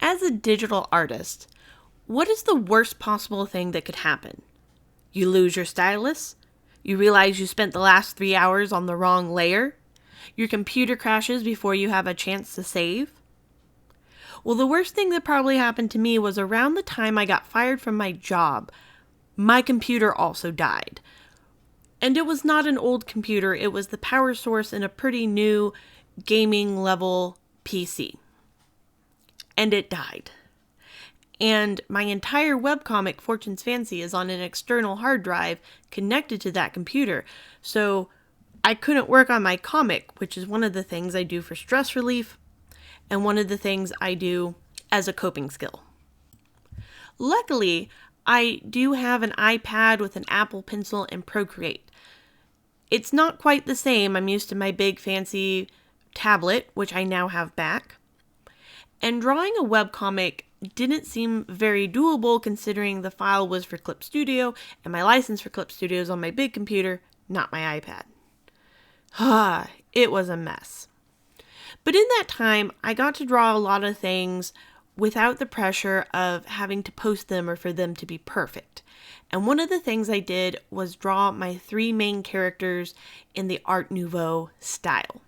As a digital artist, what is the worst possible thing that could happen? You lose your stylus? You realize you spent the last 3 hours on the wrong layer? Your computer crashes before you have a chance to save? Well, the worst thing that probably happened to me was around the time I got fired from my job. My computer also died. And it was not an old computer, it was the power source in a pretty new gaming level PC. And it died. And my entire webcomic, Fortune's Fancy, is on an external hard drive connected to that computer. So I couldn't work on my comic, which is one of the things I do for stress relief and one of the things I do as a coping skill. Luckily, I do have an iPad with an Apple Pencil and Procreate. It's not quite the same. I'm used to my big fancy tablet, which I now have back. And drawing a webcomic didn't seem very doable considering the file was for Clip Studio and my license for Clip Studio is on my big computer, not my iPad. It was a mess. But in that time, I got to draw a lot of things without the pressure of having to post them or for them to be perfect. And one of the things I did was draw my 3 main characters in the Art Nouveau style.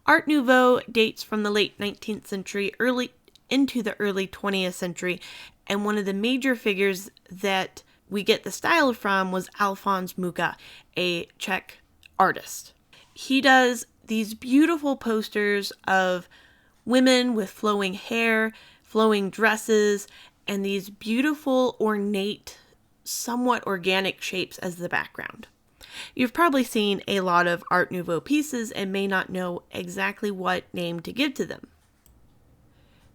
Art Nouveau dates from the late 19th century into the early 20th century, and one of the major figures that we get the style from was Alphonse Mucha, a Czech artist. He does these beautiful posters of women with flowing hair, flowing dresses, and these beautiful, ornate, somewhat organic shapes as the background. You've probably seen a lot of Art Nouveau pieces and may not know exactly what name to give to them.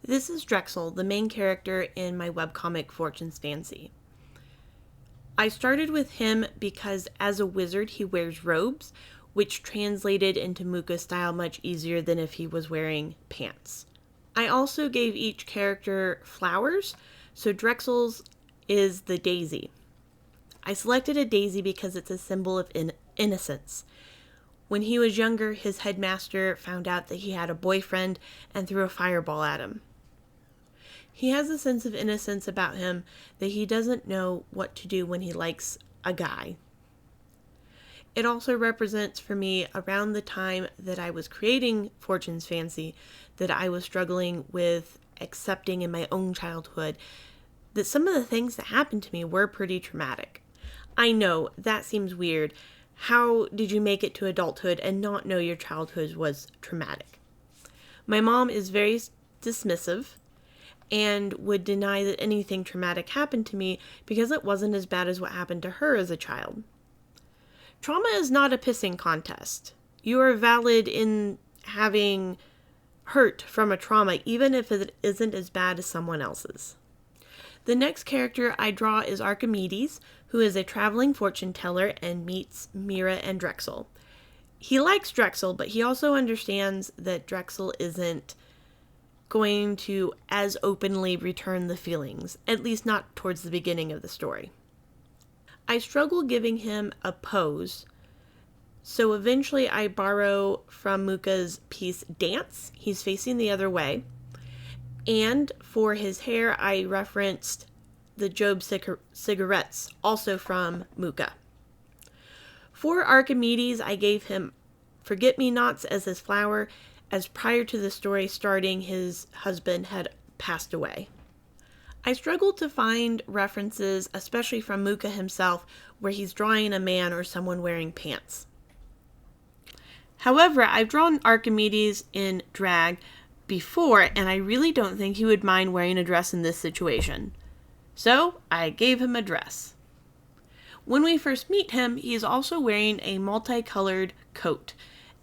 This is Drexel, the main character in my webcomic Fortune's Fancy. I started with him because as a wizard he wears robes, which translated into Mucha style much easier than if he was wearing pants. I also gave each character flowers, so Drexel's is the daisy. I selected a daisy because it's a symbol of innocence. When he was younger, his headmaster found out that he had a boyfriend and threw a fireball at him. He has a sense of innocence about him that he doesn't know what to do when he likes a guy. It also represents for me around the time that I was creating Fortune's Fancy that I was struggling with accepting in my own childhood that some of the things that happened to me were pretty traumatic. I know that seems weird. How did you make it to adulthood and not know your childhood was traumatic? My mom is very dismissive and would deny that anything traumatic happened to me because it wasn't as bad as what happened to her as a child. Trauma is not a pissing contest. You are valid in having hurt from a trauma, even if it isn't as bad as someone else's. The next character I draw is Archimedes, who is a traveling fortune teller and meets Mira and Drexel. He likes Drexel, but he also understands that Drexel isn't going to as openly return the feelings, at least not towards the beginning of the story. I struggle giving him a pose, so eventually I borrow from Mucha's piece Dance. He's facing the other way. And for his hair, I referenced the Job cigarettes, also from Mucha. For Archimedes, I gave him forget-me-nots as his flower, as prior to the story starting, his husband had passed away. I struggled to find references, especially from Mucha himself, where he's drawing a man or someone wearing pants. However, I've drawn Archimedes in drag before, and I really don't think he would mind wearing a dress in this situation. So, I gave him a dress. When we first meet him, he is also wearing a multicolored coat.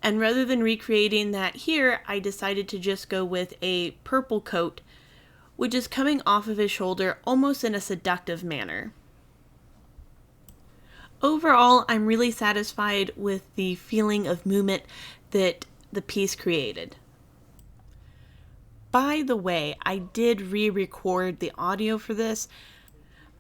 And rather than recreating that here, I decided to just go with a purple coat, which is coming off of his shoulder almost in a seductive manner. Overall, I'm really satisfied with the feeling of movement that the piece created. By the way, I did re-record the audio for this.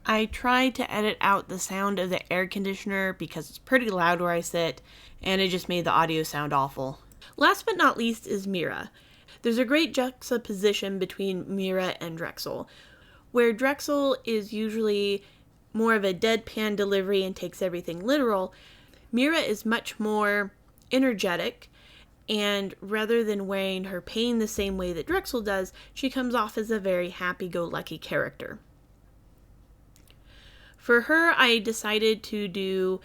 I tried to edit out the sound of the air conditioner because it's pretty loud where I sit, and it just made the audio sound awful. Last but not least is Mira. There's a great juxtaposition between Mira and Drexel, where Drexel is usually more of a deadpan delivery and takes everything literal. Mira is much more energetic, and rather than weighing her pain the same way that Drexel does, she comes off as a very happy-go-lucky character. For her, I decided to do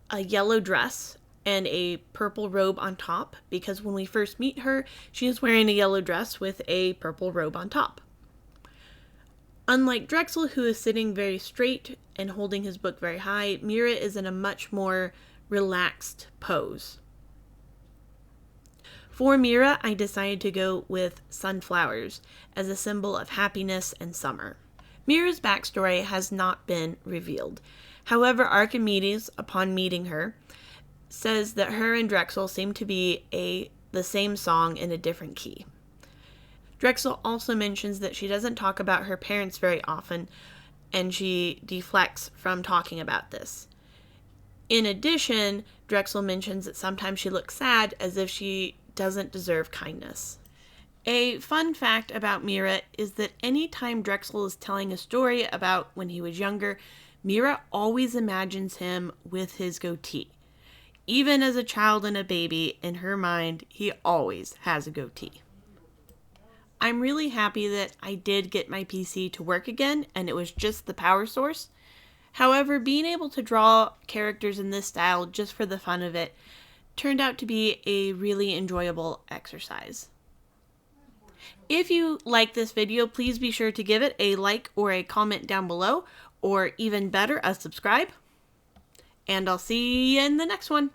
a yellow dress and a purple robe on top, because when we first meet her, she is wearing a yellow dress with a purple robe on top. Unlike Drexel, who is sitting very straight and holding his book very high, Mira is in a much more relaxed pose. For Mira, I decided to go with sunflowers as a symbol of happiness and summer. Mira's backstory has not been revealed. However, Archimedes, upon meeting her, says that her and Drexel seem to be the same song in a different key. Drexel also mentions that she doesn't talk about her parents very often, and she deflects from talking about this. In addition, Drexel mentions that sometimes she looks sad, as if she doesn't deserve kindness. A fun fact about Mira is that anytime Drexel is telling a story about when he was younger, Mira always imagines him with his goatee. Even as a child and a baby, in her mind, he always has a goatee. I'm really happy that I did get my PC to work again, and it was just the power source. However, being able to draw characters in this style just for the fun of it turned out to be a really enjoyable exercise. If you like this video, please be sure to give it a like or a comment down below, or even better, a subscribe. And I'll see you in the next one.